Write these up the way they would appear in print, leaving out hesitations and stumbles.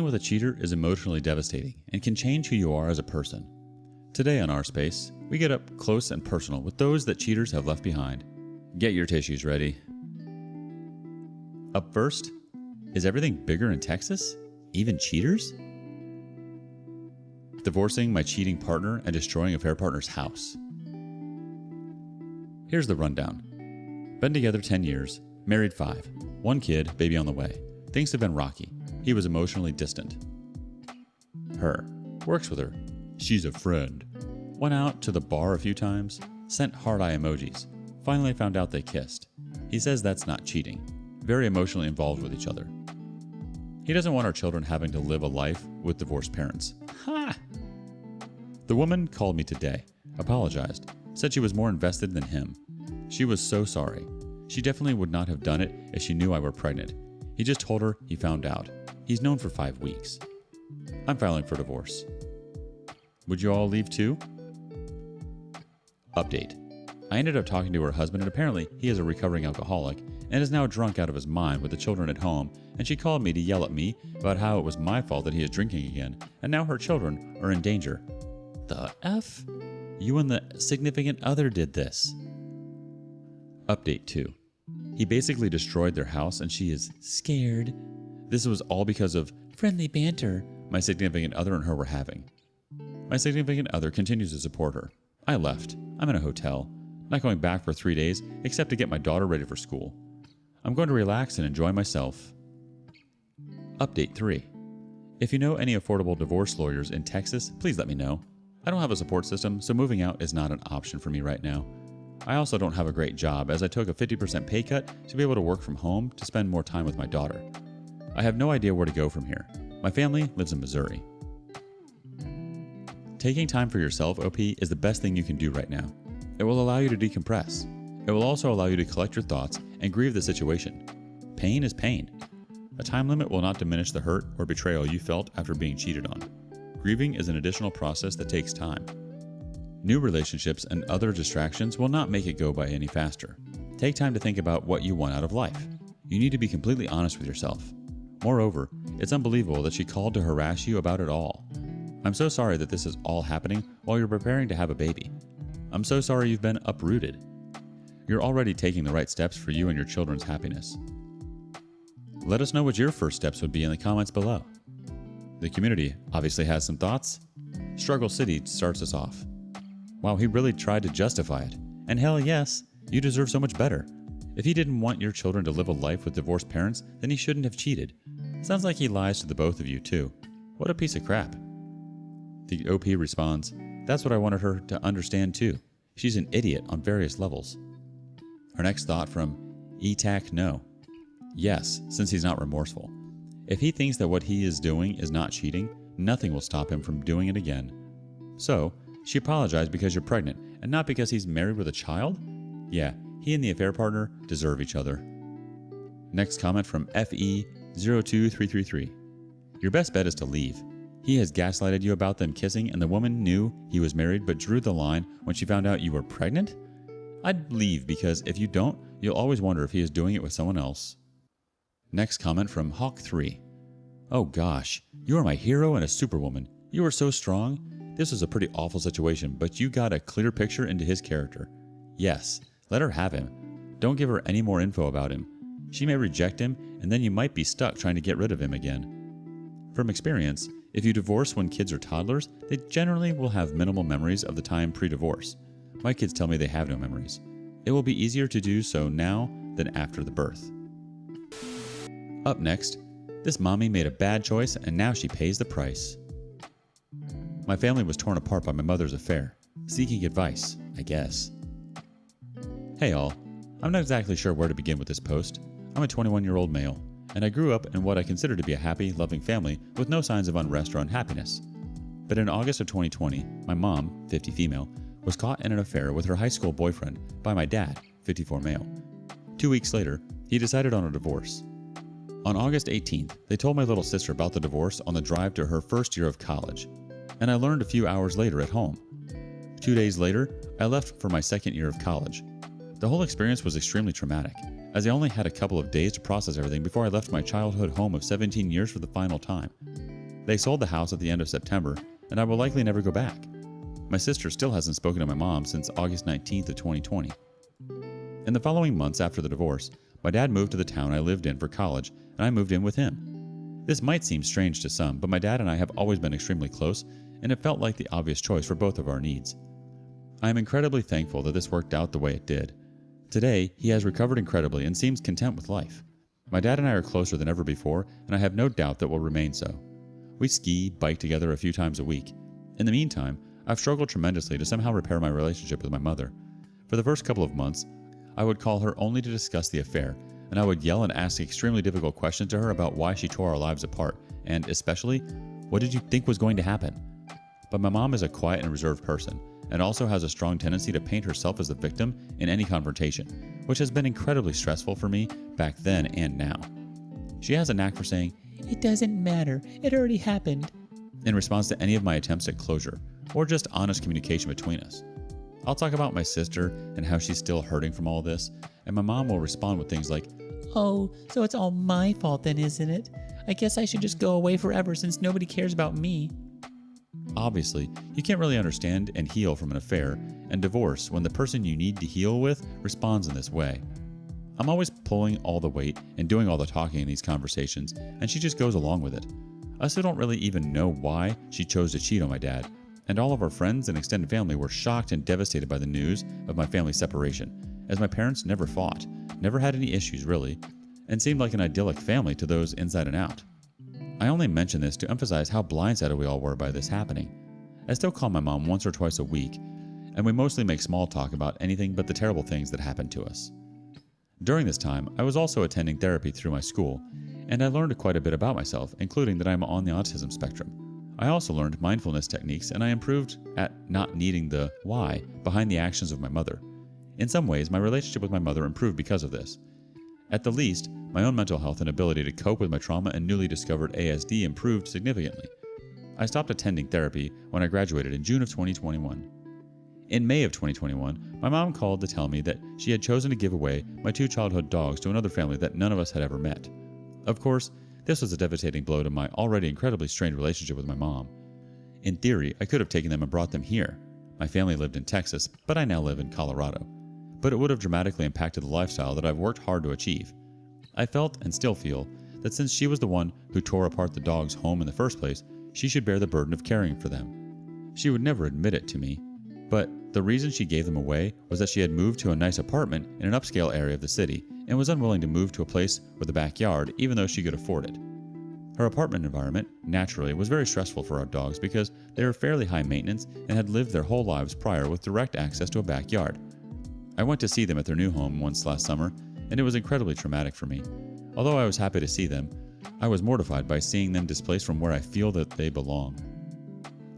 Dealing with a cheater is emotionally devastating and can change who you are as a person. Today on Our Space, we get up close and personal with those that cheaters have left behind. Get your tissues ready. Up first, is everything bigger in Texas? Even cheaters? Divorcing my cheating partner and destroying affair partner's house. Here's the rundown. Been together 10 years, married 5, 1 kid, baby on the way. Things have been rocky. He was emotionally distant. Her. Works with her. She's a friend. Went out to the bar a few times. Sent heart eye emojis. Finally found out they kissed. He says that's not cheating. Very emotionally involved with each other. He doesn't want our children having to live a life with divorced parents. Ha! The woman called me today. Apologized. Said she was more invested than him. She was so sorry. She definitely would not have done it if she knew I were pregnant. He just told her he found out. He's known for 5 weeks. I'm filing for divorce. Would you all leave too? Update. I ended up talking to her husband, and apparently he is a recovering alcoholic and is now drunk out of his mind with the children at home, and she called me to yell at me about how it was my fault that he is drinking again, and now her children are in danger. The F? You and the significant other did this. Update 2. He basically destroyed their house and she is scared. This was all because of friendly banter my significant other and her were having. My significant other continues to support her. I left. I'm in a hotel. Not going back for 3 days except to get my daughter ready for school. I'm going to relax and enjoy myself. Update 3. If you know any affordable divorce lawyers in Texas, please let me know. I don't have a support system, so moving out is not an option for me right now. I also don't have a great job as I took a 50% pay cut to be able to work from home to spend more time with my daughter. I have no idea where to go from here. My family lives in Missouri. Taking time for yourself, OP, is the best thing you can do right now. It will allow you to decompress. It will also allow you to collect your thoughts and grieve the situation. Pain is pain. A time limit will not diminish the hurt or betrayal you felt after being cheated on. Grieving is an additional process that takes time. New relationships and other distractions will not make it go by any faster. Take time to think about what you want out of life. You need to be completely honest with yourself. Moreover, it's unbelievable that she called to harass you about it all. I'm so sorry that this is all happening while you're preparing to have a baby. I'm so sorry you've been uprooted. You're already taking the right steps for you and your children's happiness. Let us know what your first steps would be in the comments below. The community obviously has some thoughts. Struggle City starts us off. Wow, he really tried to justify it. And hell yes, you deserve so much better. If he didn't want your children to live a life with divorced parents, then he shouldn't have cheated. Sounds like he lies to the both of you too. What a piece of crap. The OP responds, that's what I wanted her to understand too. She's an idiot on various levels. Our next thought from ETAC No. Yes, since he's not remorseful. If he thinks that what he is doing is not cheating, nothing will stop him from doing it again. So, she apologized because you're pregnant and not because he's married with a child? Yeah, he and the affair partner deserve each other. Next comment from FE02333. Your best bet is to leave. He has gaslighted you about them kissing and the woman knew he was married but drew the line when she found out you were pregnant? I'd leave because if you don't, you'll always wonder if he is doing it with someone else. Next comment from Hawk3. Oh gosh, you are my hero and a superwoman. You are so strong. This was a pretty awful situation, but you got a clear picture into his character. Yes, let her have him. Don't give her any more info about him. She may reject him, and then you might be stuck trying to get rid of him again. From experience, if you divorce when kids are toddlers, they generally will have minimal memories of the time pre-divorce. My kids tell me they have no memories. It will be easier to do so now than after the birth. Up next, this mommy made a bad choice and now she pays the price. My family was torn apart by my mother's affair. Seeking advice, I guess. Hey all, I'm not exactly sure where to begin with this post. I'm a 21-year-old male, and I grew up in what I consider to be a happy, loving family with no signs of unrest or unhappiness. But in August of 2020, my mom, 50 female, was caught in an affair with her high school boyfriend by my dad, 54 male. 2 weeks later, he decided on a divorce. On August 18th, they told my little sister about the divorce on the drive to her first year of college, and I learned a few hours later at home. 2 days later, I left for my second year of college. The whole experience was extremely traumatic, as I only had a couple of days to process everything before I left my childhood home of 17 years for the final time. They sold the house at the end of September, and I will likely never go back. My sister still hasn't spoken to my mom since August 19th of 2020. In the following months after the divorce, my dad moved to the town I lived in for college, and I moved in with him. This might seem strange to some, but my dad and I have always been extremely close, and it felt like the obvious choice for both of our needs. I am incredibly thankful that this worked out the way it did. Today, he has recovered incredibly and seems content with life. My dad and I are closer than ever before, and I have no doubt that will remain so. We ski, bike together a few times a week. In the meantime, I've struggled tremendously to somehow repair my relationship with my mother. For the first couple of months, I would call her only to discuss the affair, and I would yell and ask extremely difficult questions to her about why she tore our lives apart, and especially, what did you think was going to happen? But my mom is a quiet and reserved person, and also has a strong tendency to paint herself as the victim in any confrontation, which has been incredibly stressful for me back then and now. She has a knack for saying, "It doesn't matter, it already happened," in response to any of my attempts at closure, or just honest communication between us. I'll talk about my sister and how she's still hurting from all this, and my mom will respond with things like, "Oh, so it's all my fault then, isn't it? I guess I should just go away forever since nobody cares about me." Obviously, you can't really understand and heal from an affair and divorce when the person you need to heal with responds in this way. I'm always pulling all the weight and doing all the talking in these conversations, and she just goes along with it. I still don't really even know why she chose to cheat on my dad, and all of our friends and extended family were shocked and devastated by the news of my family's separation, as my parents never fought, never had any issues really, and seemed like an idyllic family to those inside and out. I only mention this to emphasize how blindsided we all were by this happening. I still call my mom once or twice a week, and we mostly make small talk about anything but the terrible things that happened to us. During this time, I was also attending therapy through my school, and I learned quite a bit about myself, including that I am on the autism spectrum. I also learned mindfulness techniques, and I improved at not needing the why behind the actions of my mother. In some ways, my relationship with my mother improved because of this. At the least, my own mental health and ability to cope with my trauma and newly discovered ASD improved significantly. I stopped attending therapy when I graduated in June of 2021. In May of 2021, my mom called to tell me that she had chosen to give away my 2 childhood dogs to another family that none of us had ever met. Of course, this was a devastating blow to my already incredibly strained relationship with my mom. In theory, I could have taken them and brought them here. My family lived in Texas, but I now live in Colorado. But it would have dramatically impacted the lifestyle that I've worked hard to achieve. I felt, and still feel, that since she was the one who tore apart the dog's home in the first place, she should bear the burden of caring for them. She would never admit it to me, but the reason she gave them away was that she had moved to a nice apartment in an upscale area of the city and was unwilling to move to a place with a backyard even though she could afford it. Her apartment environment, naturally, was very stressful for our dogs because they were fairly high maintenance and had lived their whole lives prior with direct access to a backyard. I went to see them at their new home once last summer, and it was incredibly traumatic for me. Although I was happy to see them, I was mortified by seeing them displaced from where I feel that they belong.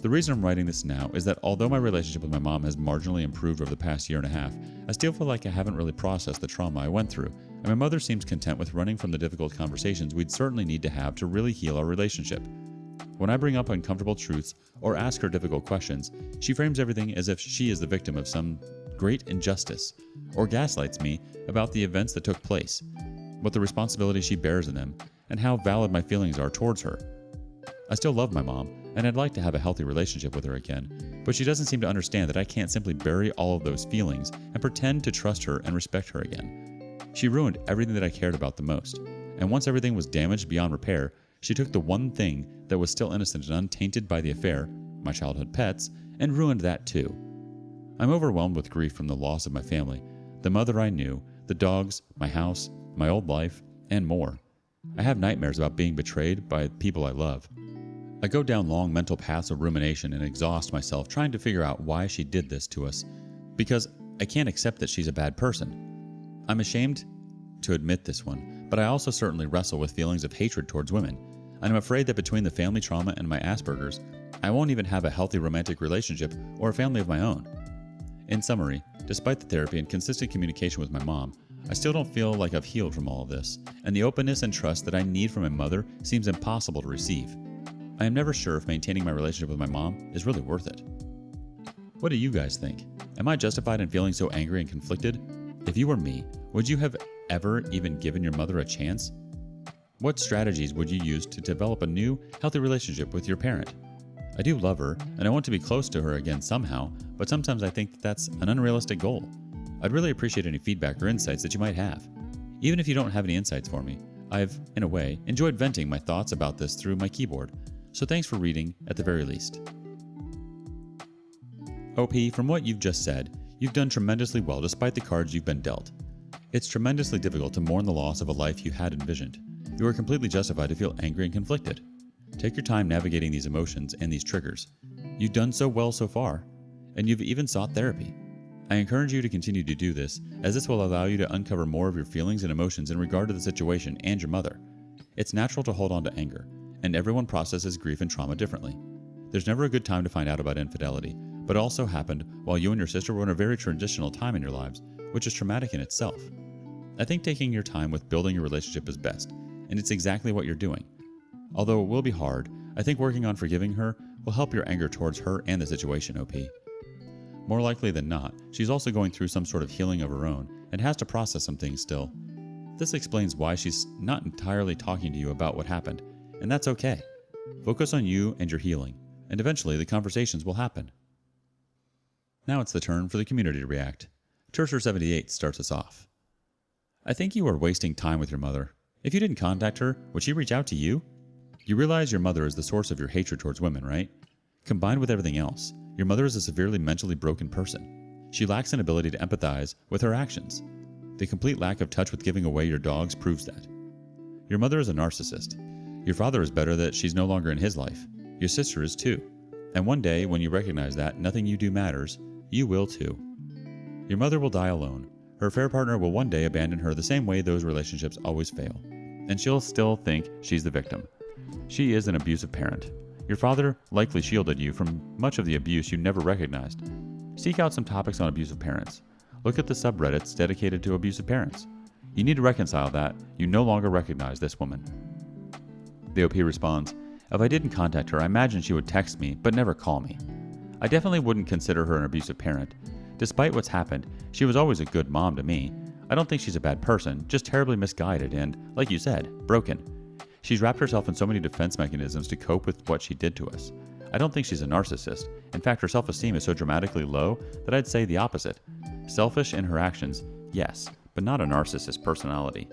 The reason I'm writing this now is that although my relationship with my mom has marginally improved over the past year and a half, I still feel like I haven't really processed the trauma I went through, and my mother seems content with running from the difficult conversations we'd certainly need to have to really heal our relationship. When I bring up uncomfortable truths or ask her difficult questions, she frames everything as if she is the victim of some great injustice, or gaslights me about the events that took place, what the responsibility she bears in them, and how valid my feelings are towards her. I still love my mom, and I'd like to have a healthy relationship with her again, but she doesn't seem to understand that I can't simply bury all of those feelings and pretend to trust her and respect her again. She ruined everything that I cared about the most, and once everything was damaged beyond repair, she took the one thing that was still innocent and untainted by the affair, my childhood pets, and ruined that too. I'm overwhelmed with grief from the loss of my family, the mother I knew, the dogs, my house, my old life, and more. I have nightmares about being betrayed by people I love. I go down long mental paths of rumination and exhaust myself trying to figure out why she did this to us, because I can't accept that she's a bad person. I'm ashamed to admit this one, but I also certainly wrestle with feelings of hatred towards women, and I'm afraid that between the family trauma and my Asperger's, I won't even have a healthy romantic relationship or a family of my own. In summary, despite the therapy and consistent communication with my mom, I still don't feel like I've healed from all of this, and the openness and trust that I need from my mother seems impossible to receive. I am never sure if maintaining my relationship with my mom is really worth it. What do you guys think? Am I justified in feeling so angry and conflicted? If you were me, would you have ever even given your mother a chance? What strategies would you use to develop a new, healthy relationship with your parent? I do love her, and I want to be close to her again somehow, but sometimes I think that's an unrealistic goal. I'd really appreciate any feedback or insights that you might have. Even if you don't have any insights for me, I've, in a way, enjoyed venting my thoughts about this through my keyboard, so thanks for reading at the very least. OP, from what you've just said, you've done tremendously well despite the cards you've been dealt. It's tremendously difficult to mourn the loss of a life you had envisioned. You are completely justified to feel angry and conflicted. Take your time navigating these emotions and these triggers. You've done so well so far, and you've even sought therapy. I encourage you to continue to do this, as this will allow you to uncover more of your feelings and emotions in regard to the situation and your mother. It's natural to hold on to anger, and everyone processes grief and trauma differently. There's never a good time to find out about infidelity, but it also happened while you and your sister were in a very transitional time in your lives, which is traumatic in itself. I think taking your time with building your relationship is best, and it's exactly what you're doing. Although it will be hard, I think working on forgiving her will help your anger towards her and the situation, OP. More likely than not, she's also going through some sort of healing of her own and has to process some things still. This explains why she's not entirely talking to you about what happened, and that's okay. Focus on you and your healing, and eventually the conversations will happen. Now it's the turn for the community to react. Terser78 starts us off. I think you are wasting time with your mother. If you didn't contact her, would she reach out to you? You realize your mother is the source of your hatred towards women, right? Combined with everything else, your mother is a severely mentally broken person. She lacks an ability to empathize with her actions. The complete lack of touch with giving away your dogs proves that. Your mother is a narcissist. Your father is better that she's no longer in his life. Your sister is too. And one day, when you recognize that nothing you do matters, you will too. Your mother will die alone. Her affair partner will one day abandon her the same way those relationships always fail. And she'll still think she's the victim. She is an abusive parent. Your father likely shielded you from much of the abuse you never recognized. Seek out some topics on abusive parents. Look at the subreddits dedicated to abusive parents. You need to reconcile that you no longer recognize this woman. The OP responds, if I didn't contact her, I imagine she would text me, but never call me. I definitely wouldn't consider her an abusive parent. Despite what's happened, she was always a good mom to me. I don't think she's a bad person, just terribly misguided and, like you said, broken. She's wrapped herself in so many defense mechanisms to cope with what she did to us. I don't think she's a narcissist. In fact, her self-esteem is so dramatically low that I'd say the opposite. Selfish in her actions, yes, but not a narcissist personality.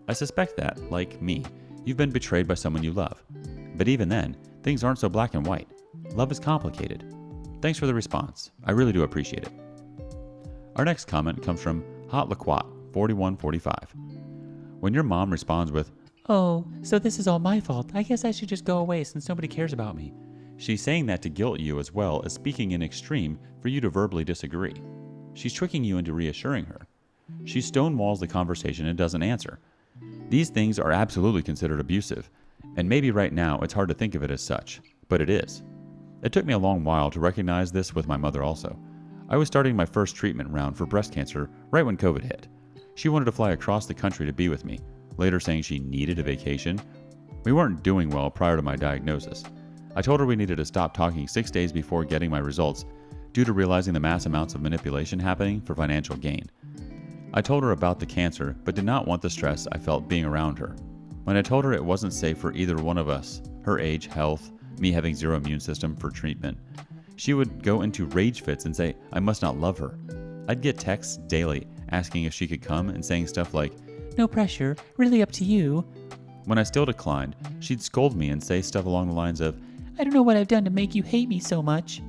I suspect that, like me, you've been betrayed by someone you love. But even then, things aren't so black and white. Love is complicated. Thanks for the response. I really do appreciate it. Our next comment comes from HotLaquat4145. When your mom responds with, "Oh, so this is all my fault. I guess I should just go away since nobody cares about me," she's saying that to guilt you as well as speaking in extreme for you to verbally disagree. She's tricking you into reassuring her. She stonewalls the conversation and doesn't answer. These things are absolutely considered abusive, and maybe right now it's hard to think of it as such, but it is. It took me a long while to recognize this with my mother also. I was starting my first treatment round for breast cancer right when COVID hit. She wanted to fly across the country to be with me, later saying she needed a vacation. We weren't doing well prior to my diagnosis. I told her we needed to stop talking 6 days before getting my results due to realizing the mass amounts of manipulation happening for financial gain. I told her about the cancer, but did not want the stress I felt being around her. When I told her it wasn't safe for either one of us, her age, health, me having zero immune system for treatment, she would go into rage fits and say I must not love her. I'd get texts daily asking if she could come and saying stuff like, "No pressure, really up to you." When I still declined, she'd scold me and say stuff along the lines of, "I don't know what I've done to make you hate me so much."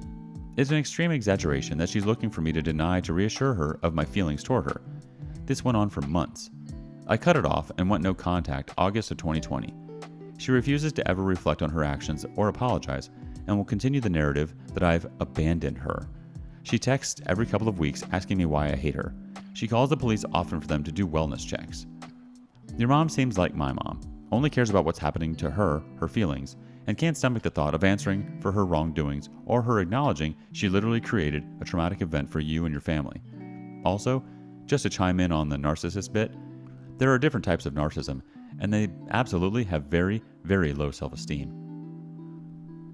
It's an extreme exaggeration that she's looking for me to deny to reassure her of my feelings toward her. This went on for months. I cut it off and went no contact August of 2020. She refuses to ever reflect on her actions or apologize and will continue the narrative that I've abandoned her. She texts every couple of weeks asking me why I hate her. She calls the police often for them to do wellness checks. Your mom seems like my mom, only cares about what's happening to her, her feelings, and can't stomach the thought of answering for her wrongdoings or her acknowledging she literally created a traumatic event for you and your family. Also, just to chime in on the narcissist bit, there are different types of narcissism, and they absolutely have very, very low self-esteem.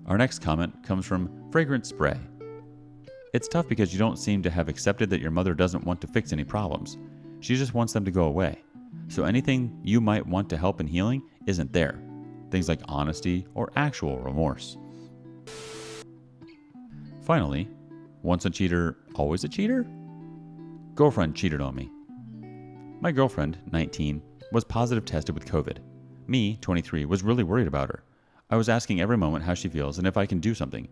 Our next comment comes from Fragrant Spray. It's tough because you don't seem to have accepted that your mother doesn't want to fix any problems. She just wants them to go away. So anything you might want to help in healing isn't there. Things like honesty or actual remorse. Finally, once a cheater, always a cheater? Girlfriend cheated on me. My girlfriend, 19, was positive tested with COVID. Me, 23, was really worried about her. I was asking every moment how she feels and if I can do something.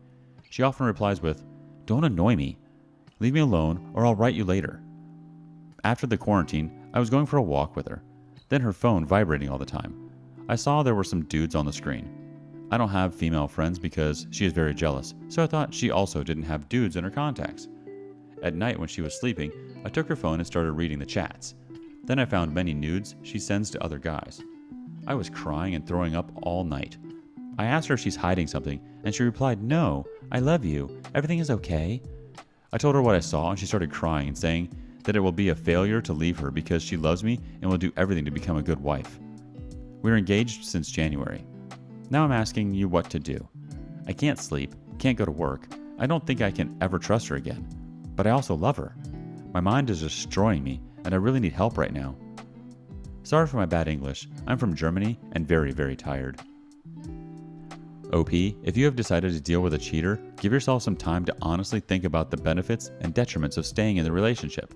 She often replies with, "Don't annoy me. Leave me alone or I'll write you later." After the quarantine, I was going for a walk with her. Then her phone vibrating all the time. I saw there were some dudes on the screen. I don't have female friends because she is very jealous, so I thought she also didn't have dudes in her contacts. At night when she was sleeping, I took her phone and started reading the chats. Then I found many nudes she sends to other guys. I was crying and throwing up all night. I asked her if she's hiding something, and she replied, "No, I love you. Everything is okay." I told her what I saw, and she started crying and saying that it will be a failure to leave her because she loves me and will do everything to become a good wife. We were engaged since January. Now I'm asking you what to do. I can't sleep, can't go to work. I don't think I can ever trust her again. But I also love her. My mind is destroying me, and I really need help right now. Sorry for my bad English. I'm from Germany and very, very tired. OP, if you have decided to deal with a cheater, give yourself some time to honestly think about the benefits and detriments of staying in the relationship.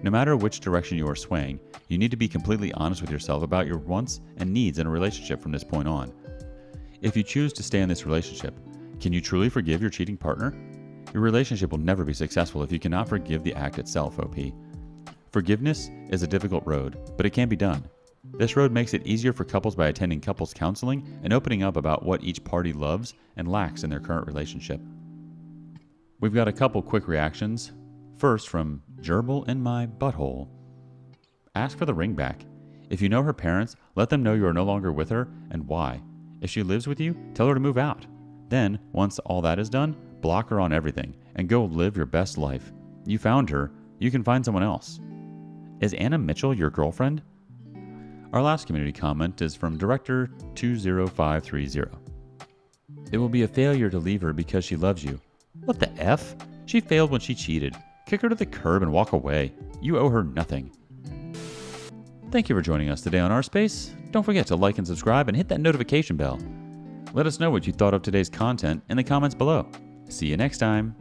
No matter which direction you are swaying, you need to be completely honest with yourself about your wants and needs in a relationship from this point on. If you choose to stay in this relationship, can you truly forgive your cheating partner? Your relationship will never be successful if you cannot forgive the act itself, OP. Forgiveness is a difficult road, but it can be done. This road makes it easier for couples by attending couples counseling and opening up about what each party loves and lacks in their current relationship. We've got a couple quick reactions. First, from Gerald in my butthole. Ask for the ring back. If you know her parents, let them know you are no longer with her and why. If she lives with you, tell her to move out. Then, once all that is done, block her on everything and go live your best life. You found her, you can find someone else. Is Anna Mitchell your girlfriend? Our last community comment is from Director 20530. It will be a failure to leave her because she loves you. What the F? She failed when she cheated. Kick her to the curb and walk away. You owe her nothing. Thank you for joining us today on Our Space. Don't forget to like and subscribe and hit that notification bell. Let us know what you thought of today's content in the comments below. See you next time.